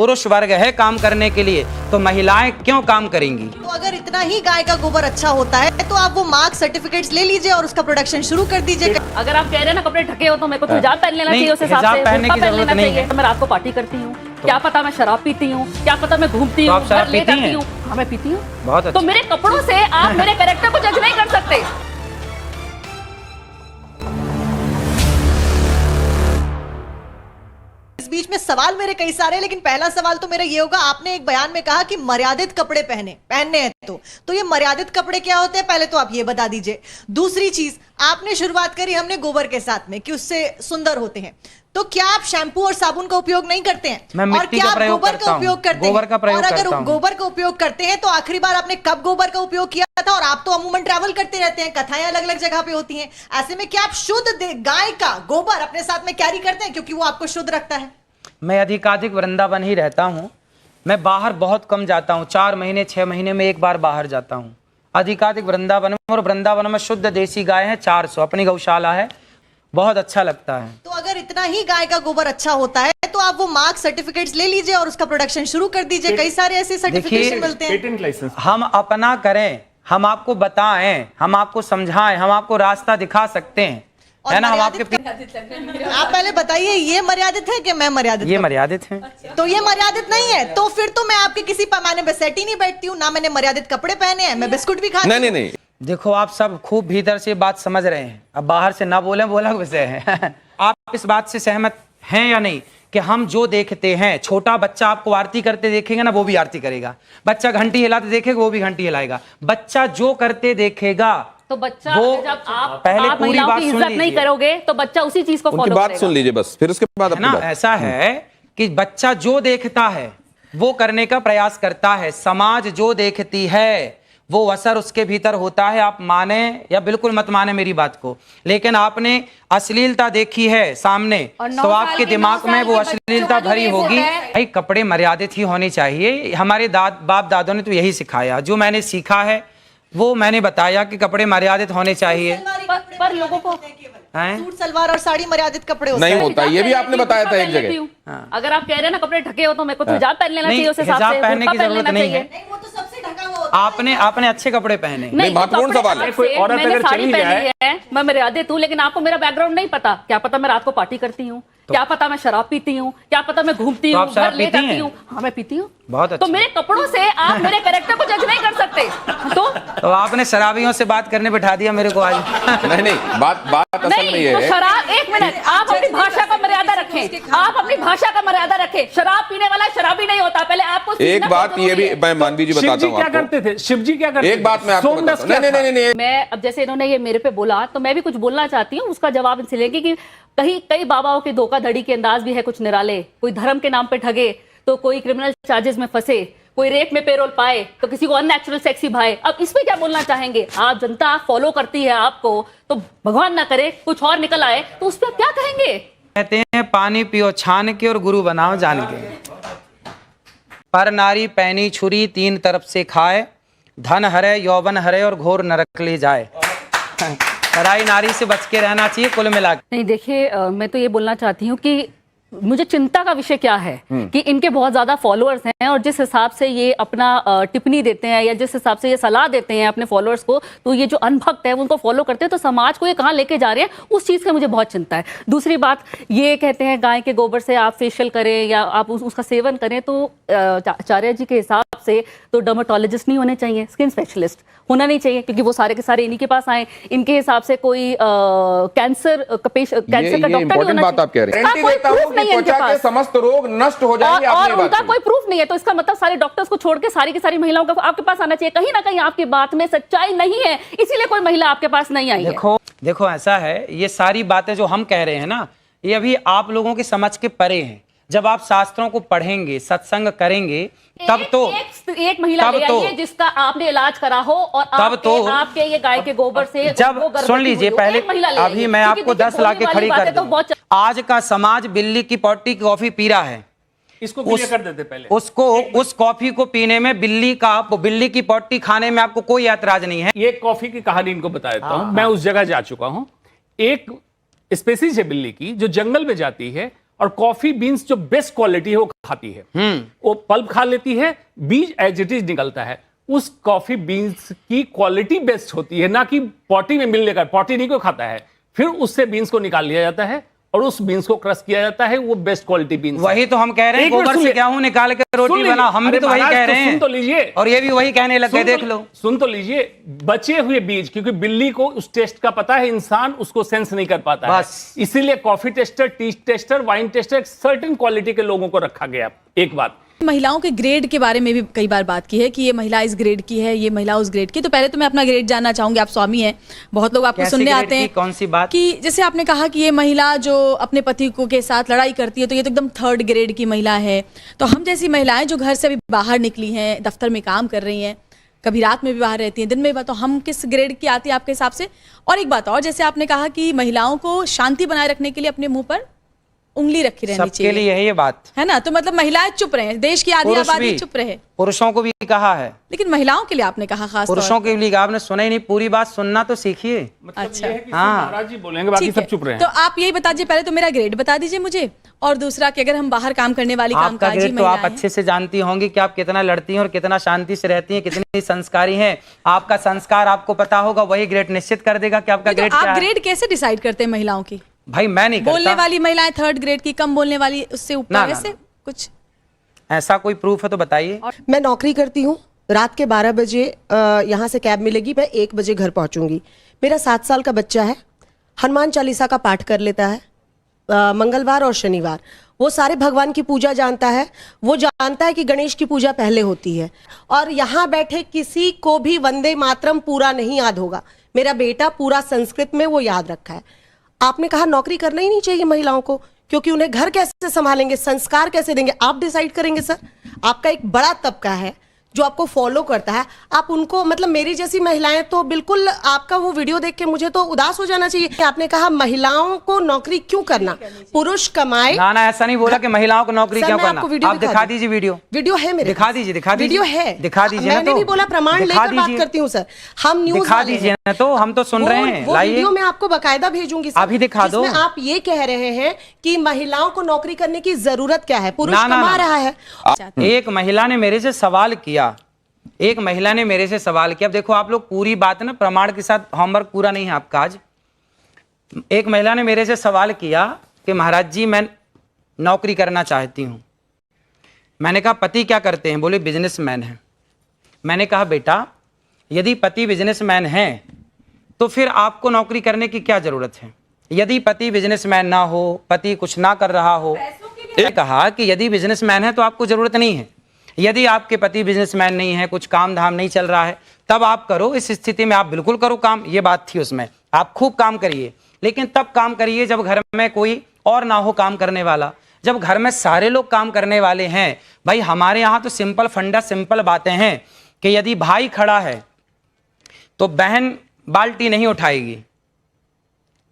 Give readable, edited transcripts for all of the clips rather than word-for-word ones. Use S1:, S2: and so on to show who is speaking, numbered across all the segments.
S1: पुरुष वर्ग है काम करने के लिए, तो महिलाएं क्यों काम करेंगी?
S2: तो अगर इतना ही गाय का गोबर अच्छा होता है तो आप वो मार्क सर्टिफिकेट्स ले लीजिए और उसका प्रोडक्शन शुरू कर दीजिए।
S3: अगर आप कह रहे हैं ना कपड़े ढके हो तो मेरे को तो हिजाब पहन लेना चाहिए, उस हिसाब से
S1: हिजाब पहनने की
S3: बुर्का
S1: जरूरत नहीं है।
S3: मैं रात को पार्टी करती हूँ, क्या पता मैं शराब पीती हूँ, क्या पता मैं घूमती
S1: तो
S3: हूँ,
S1: आप शराब
S3: घर ले
S1: पीती
S3: जाती
S1: हैं?
S3: हूँ। हाँ मैं पीती हूँ।
S1: बहुत अच्छा।
S3: तो मेरे कपड़ों से आप मेरे कैरेक्टर को जज नहीं कर सकते।
S2: इस बीच में सवाल मेरे कई सारे हैं, लेकिन पहला सवाल तो मेरा ये होगा, आपने एक बयान में कहा कि मर्यादित कपड़े पहनने हैं, तो ये मर्यादित कपड़े क्या होते हैं, पहले तो आप ये बता दीजिए। दूसरी चीज, आपने शुरुआत करी हमने गोबर के साथ में कि उससे सुंदर होते हैं, तो क्या आप शैम्पू और साबुन का उपयोग नहीं करते हैं?
S1: मैं
S2: और
S1: मिट्टी
S2: क्या
S1: का
S2: आप
S1: प्रयोग
S2: गोबर
S1: करता
S2: का
S1: हूं।
S2: उपयोग करते
S1: गोबर
S2: हैं?
S1: का प्रयोग
S2: और अगर
S1: करता हूं।
S2: गोबर का उपयोग करते हैं तो आखिरी बार आपने कब गोबर का उपयोग किया था? और आप तो अमूमन ट्रैवल करते रहते हैं, कथाएं अलग अलग जगह पे होती हैं, ऐसे में क्या आप शुद्ध गाय का गोबर अपने साथ में कैरी करते हैं क्योंकि वो आपको शुद्ध रखता है?
S1: मैं अधिकाधिक वृंदावन ही रहता हूँ, मैं बाहर बहुत कम जाता हूँ, 4 महीने 6 महीने में एक बार बाहर जाता हूँ। अधिकाधिक वृंदावन में, और वृंदावन में शुद्ध देसी गाय है 400, अपनी गौशाला है, बहुत अच्छा लगता है।
S2: तो अगर इतना ही गाय का गोबर अच्छा होता है तो आप वो मार्क सर्टिफिकेट्स ले लीजिए और उसका प्रोडक्शन शुरू कर दीजिए। कई सारे ऐसे सर्टिफिकेशन मिलते हैं।
S4: पेटेंट लाइसेंस
S1: हम अपना करें, हम आपको बताएं, हम आपको समझाएं, हम आपको रास्ता दिखा सकते हैं, है ना? हम आपके
S2: आप पहले बताइए, ये मर्यादित है कि मैं मर्यादित?
S1: ये मर्यादित हैं।
S2: तो ये मर्यादित नहीं है, तो फिर तो मैं आपके किसी पैमाने पे सेट ही नहीं बैठती हूँ, ना मैंने मर्यादित कपड़े पहने हैं, मैं बिस्कुट भी खाती हूँ।
S4: नहीं
S1: देखो आप सब खूब भीतर से बात समझ रहे हैं, अब बाहर से ना बोले बोला विषय है। आप इस बात से सहमत हैं या नहीं कि हम जो देखते हैं, छोटा बच्चा आपको आरती करते देखेगा ना, वो भी आरती करेगा, बच्चा घंटी हिलाते देखेगा वो भी घंटी हिलाएगा, बच्चा जो करते देखेगा
S3: तो बच्चा
S1: वो
S3: जब आप
S1: पहले
S3: आप
S1: पूरी
S3: महिलाओं
S1: बात
S3: की
S1: सुन
S3: इज्जत नहीं
S1: लीजिए।
S3: करोगे तो बच्चा उसी चीज को
S4: उनकी
S3: फॉलो
S4: बात
S3: करेगा।
S4: सुन लीजिए बस, फिर उसके बाद
S1: है
S4: अपनी
S1: ना?
S4: बात।
S1: ऐसा है कि बच्चा जो देखता है वो करने का प्रयास करता है, समाज जो देखती है वो असर उसके भीतर होता है। आप माने या बिल्कुल मत माने मेरी बात को, लेकिन आपने अश्लीलता देखी है सामने, तो आपके दिमाग में वो अश्लीलता भरी होगी। भाई कपड़े मर्यादित ही होने चाहिए, हमारे बाप दादों ने तो यही सिखाया, जो मैंने सीखा है वो मैंने बताया कि कपड़े मर्यादित होने चाहिए।
S3: पर लोगों को
S2: सूट सलवार और साड़ी मर्यादित कपड़े होते
S4: नहीं
S2: हैं।
S4: होता, ये भी आपने बताया था एक जगह।
S3: अगर आप कह रहे हैं ना कपड़े ढके हो तो मेरे को तो हिजाब पहन लेना
S1: नहीं,
S3: चाहिए, उस हिसाब
S1: हिजाब
S3: से
S1: पहनने
S3: बुर्का
S1: की
S3: पहन
S1: जरूरत
S3: लेना
S1: नहीं
S3: चाहिए।
S1: है।
S2: वो तो सबसे ढका हुआ होता है।
S1: आपने अच्छे कपड़े पहने।
S4: नहीं, महत्वपूर्ण
S3: तो
S4: सवाल है।
S3: कपड़े
S4: कोई
S3: से
S4: औरत
S3: मैंने
S4: अगर
S3: साड़ी
S4: चली
S3: पहनी
S4: जाए-
S3: है, मैं मर्यादित हूँ, लेकिन आपको मेरा बैकग्राउंड नहीं पता। क्या पता मैं रात को पार्टी करती हूँ, क्या पता मैं शराब पीती हूँ, क्या पता मैं घूमती
S1: तो
S3: हूँ,
S1: आप शराब
S3: घर ले
S1: पीती
S3: जाती
S1: हैं?
S3: हूँ। हाँ मैं पीती हूँ।
S1: बहुत अच्छा।
S3: तो मेरे कपड़ों से आप मेरे कैरेक्टर को जज नहीं कर सकते।
S1: तो आपने शराबियों से बात करने बिठा दिया मेरे को आज।
S4: नहीं बात असल में
S3: नहीं
S4: ये
S3: तो
S4: है।
S3: शराब, एक मिनट, आप अपनी भाषा का मर्यादा रखें, आप अपनी भाषा का मर्यादा रखें। शराब पीने वाला शराबी नहीं होता, पहले आपको
S4: एक बात ये भी मैं मानवी जी बताता हूँ
S5: क्या
S4: आपको।
S5: करते थे शिव जी, क्या करते
S4: एक बात मैं आपको
S5: सोमदस
S4: बताता हूँ।
S5: क्या था?
S4: नहीं
S3: मैं अब जैसे इन्होंने ये मेरे पे बोला तो मैं भी कुछ बोलना चाहती हूँ, उसका जवाब इनसे लेंगे कि कई बाबाओं के धोखाधड़ी के अंदाज भी है कुछ निराले। कोई धर्म के नाम पे ठगे तो कोई क्रिमिनल चार्जेस में फंसे, कोई रेप में पेरोल पाए तो किसी को अननेचुरल सेक्सी भाए। अब इसमें क्या बोलना चाहेंगे? आप जनता फॉलो करती है आपको, तो भगवान ना करे कुछ और निकल आए तो उस पर आप क्या कहेंगे?
S1: कहते हैं पानी पियो छान के और गुरु बनाओ जान के। पर नारी पैनी छुरी तीन तरफ से खाए, धन हरे यौवन हरे और घोर नरक ले जाए। पराई नारी से बच के रहना चाहिए कुल मिला के।
S3: नहीं देखिए, मैं तो ये बोलना चाहती हूँ कि मुझे चिंता का विषय क्या है कि इनके बहुत ज्यादा फॉलोअर्स हैं, और जिस हिसाब से ये अपना टिप्पणी देते हैं या जिस हिसाब से ये सलाह देते हैं अपने फॉलोअर्स को, तो ये जो अनभक्त है उनको फॉलो करते हैं, तो समाज को ये कहाँ लेके जा रहे हैं, उस चीज़ का मुझे बहुत चिंता है। दूसरी बात, ये कहते हैं गाय के गोबर से आप फेशियल करें या आप उसका सेवन करें, तो आचार्य जी के हिसाब से तो डर्मेटोलॉजिस्ट नहीं होने चाहिए, स्किन स्पेशलिस्ट होना नहीं चाहिए, क्योंकि वो सारे के सारे इन्हीं के पास आए। इनके हिसाब से कोई कैंसर का डॉक्टर नहीं होना
S4: बात आप कह रहे हैं।
S3: कोई प्रूफ नहीं है इनके
S4: त्वचा के
S3: पास,
S4: समस्त रोग नष्ट हो जाएंगे।
S3: और
S4: आपने
S3: उनका
S4: बात
S3: कोई प्रूफ नहीं है, तो इसका मतलब सारे डॉक्टर्स को छोड़ के सारी की सारी महिलाओं का आपके पास आना चाहिए। कहीं ना कहीं आपकी बात में सच्चाई नहीं है, इसीलिए कोई महिला आपके पास नहीं आई है।
S1: देखो ऐसा है, ये सारी बातें जो हम कह रहे हैं ना, ये अभी आप लोगों की समझ के परे हैं। जब आप शास्त्रों को पढ़ेंगे, सत्संग करेंगे, तब तो
S3: एक महिला ले आइए जिसका आपने इलाज करा हो, और आपके ये गाय के गोबर से
S1: जब सुन लीजिए पहले, अभी मैं आपको 10 लाख के खड़ी कर दूं। आज का समाज बिल्ली की पॉटी की कॉफी पी रहा है,
S5: इसको क्लियर कर देते पहले।
S1: उसको उस कॉफी को पीने में, बिल्ली की पॉटी खाने में आपको कोई ऐतराज नहीं है।
S5: ये कॉफी की कहानी इनको बता देता हूं। मैं उस जगह जा चुका हूं। एक स्पेसीज है बिल्ली की जो जंगल में जाती है और कॉफी बीन्स जो बेस्ट क्वालिटी है वो खाती है। वो पल्प खा लेती है, बीज एज इट इज निकलता है। उस कॉफी बीन्स की क्वालिटी बेस्ट होती है, ना कि पॉटी में मिलने का। पॉटी नहीं कोई खाता है, फिर उससे बीन्स को निकाल लिया जाता है और उस बीन्स को क्रश किया जाता है, वो बेस्ट क्वालिटी बीन्स।
S1: वही तो हम कह रहे हैं, गोबर से गेहूं निकाल के रोटी बना, हम भी तो वही कह रहे हैं।
S5: सुन तो लीजिए,
S1: और ये भी वही कहने लग गए, देख लो।
S5: सुन तो लीजिए, बचे हुए बीज, क्योंकि बिल्ली को उस टेस्ट का पता है, इंसान उसको सेंस नहीं कर पाता है, इसीलिए coffee tester, T tester, wine taster, एक सर्टेन क्वालिटी के लोगों को रखा गया। एक बात,
S6: महिलाओं के ग्रेड के बारे में भी कई बार बात की है कि ये महिला इस ग्रेड की है, ये महिला उस ग्रेड की। तो पहले तो मैं अपना ग्रेड जानना चाहूंगी। आप स्वामी हैं, बहुत लोग आपको सुनने आते हैं।
S1: कौन सी बात?
S6: कि जैसे आपने कहा कि ये महिला जो अपने पति को के साथ लड़ाई करती है, तो ये तो एकदम 3rd ग्रेड की महिला है। तो हम जैसी महिलाएं जो घर से अभी बाहर निकली हैं, दफ्तर में काम कर रही हैं, कभी रात में भी बाहर रहती हैं, दिन में भी, तो हम किस ग्रेड की आती है आपके हिसाब से? और एक बात और, जैसे आपने कहा कि महिलाओं को शांति बनाए रखने के लिए अपने मुंह पर उंगली रखी रहनी चाहिए,
S1: सबके लिए है ये बात,
S6: है ना? तो मतलब महिलाएं चुप रहे, देश की आधी आबादी चुप रहे।
S1: पुरुषों को भी कहा है,
S6: लेकिन महिलाओं के लिए आपने कहा खास तौर
S1: पुरुषों के लिए आपने सुना ही नहीं, पूरी बात सुनना तो सीखिए।
S6: अच्छा,
S5: महाराज जी बोलेंगे, बाकी सब चुप रहे हैं।
S6: तो आप यही बता दीजिए, पहले तो मेरा ग्रेड बता दीजिए मुझे, और दूसरा कि अगर हम बाहर काम करने वाली
S1: आपका
S6: कामकाजी
S1: ग्रेड तो आप
S6: महिलाएं
S1: अच्छे से जानती होंगी कि आप कितना लड़ती हैं और कितना शांति से रहती हैं, कितनी संस्कारी हैं। आपका संस्कार आपको पता होगा, वही ग्रेड निश्चित कर देगा कि आपका ग्रेड क्या है।
S6: आप ग्रेड कैसे डिसाइड करते हैं महिलाओं की?
S1: भाई मैं नहीं करता।
S6: बोलने वाली महिलाएं 3rd ग्रेड की, कम बोलने वाली उससे ऊपर, वैसे कुछ
S1: ऐसा कोई प्रूफ है तो बताइए।
S7: मैं नौकरी करती हूँ, रात के 12 बजे यहाँ से कैब मिलेगी, मैं 1 बजे घर पहुँचूंगी। मेरा 7 साल का बच्चा है, हनुमान चालीसा का पाठ कर लेता है मंगलवार और शनिवार। वो सारे भगवान की पूजा जानता है, वो जानता है कि गणेश की पूजा पहले होती है। और यहाँ बैठे किसी को भी वंदे मातरम पूरा नहीं याद होगा। मेरा बेटा पूरा संस्कृत में वो याद रखा है। आपने कहा नौकरी करना ही नहीं चाहिए महिलाओं को, क्योंकि उन्हें घर कैसे संभालेंगे, संस्कार कैसे देंगे, आप डिसाइड करेंगे। सर, आपका एक बड़ा तबका है जो आपको फॉलो करता है, आप उनको, मतलब मेरी जैसी महिलाएं तो बिल्कुल, आपका वो वीडियो देख के मुझे तो उदास हो जाना चाहिए। आपने कहा महिलाओं को नौकरी क्यों करना, पुरुष कमाए।
S1: ना ना, ऐसा नहीं बोला कि महिलाओं को नौकरी क्यों करना। आप दिखा दीजिए वीडियो।
S7: वीडियो है मेरे,
S1: दिखा दीजिए, दिखा दीजिए,
S7: वीडियो है,
S1: दिखा दीजिए।
S7: मैंने नहीं बोला, प्रमाण लेकर बात करती हूँ सर। हम न्यूज़
S1: दिखा दीजिए ना, तो हम तो सुन रहे हैं।
S7: वो वीडियो मैं आपको बकायदा भेजूंगी,
S1: अभी दिखा दो।
S7: आप ये कह रहे हैं कि महिलाओं को नौकरी करने की जरूरत क्या है, पुरुष कमा रहा है।
S1: एक महिला ने मेरे से सवाल किया, एक महिला ने मेरे से सवाल किया। अब देखो आप लोग पूरी बात ना प्रमाण के साथ, होमवर्क पूरा नहीं है आपका आज। एक महिला ने मेरे से सवाल किया कि महाराज जी मैं नौकरी करना चाहती हूं। मैंने कहा पति क्या करते हैं? बोले बिजनेसमैन हैं। मैंने कहा बेटा यदि पति बिजनेसमैन हैं तो फिर आपको नौकरी करने की क्या जरूरत है? यदि पति बिजनेसमैन ना हो, पति कुछ ना कर रहा हो, कहा कि यदि बिजनेसमैन है तो आपको जरूरत नहीं है। यदि आपके पति बिजनेसमैन नहीं है, कुछ काम धाम नहीं चल रहा है, तब आप करो। इस स्थिति में आप बिल्कुल करो काम, ये बात थी उसमें। आप खूब काम करिए, लेकिन तब काम करिए जब घर में कोई और ना हो काम करने वाला। जब घर में सारे लोग काम करने वाले हैं, भाई हमारे यहाँ तो सिंपल फंडा, सिंपल बातें हैं कि यदि भाई खड़ा है तो बहन बाल्टी नहीं उठाएगी।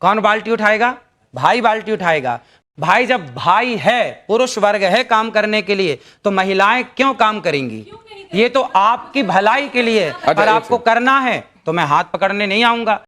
S1: कौन बाल्टी उठाएगा? भाई बाल्टी उठाएगा। भाई जब भाई है, पुरुष वर्ग है काम करने के लिए, तो महिलाएं क्यों काम करेंगी? ये तो आपकी भलाई के लिए, अगर आपको करना है तो मैं हाथ पकड़ने नहीं आऊंगा।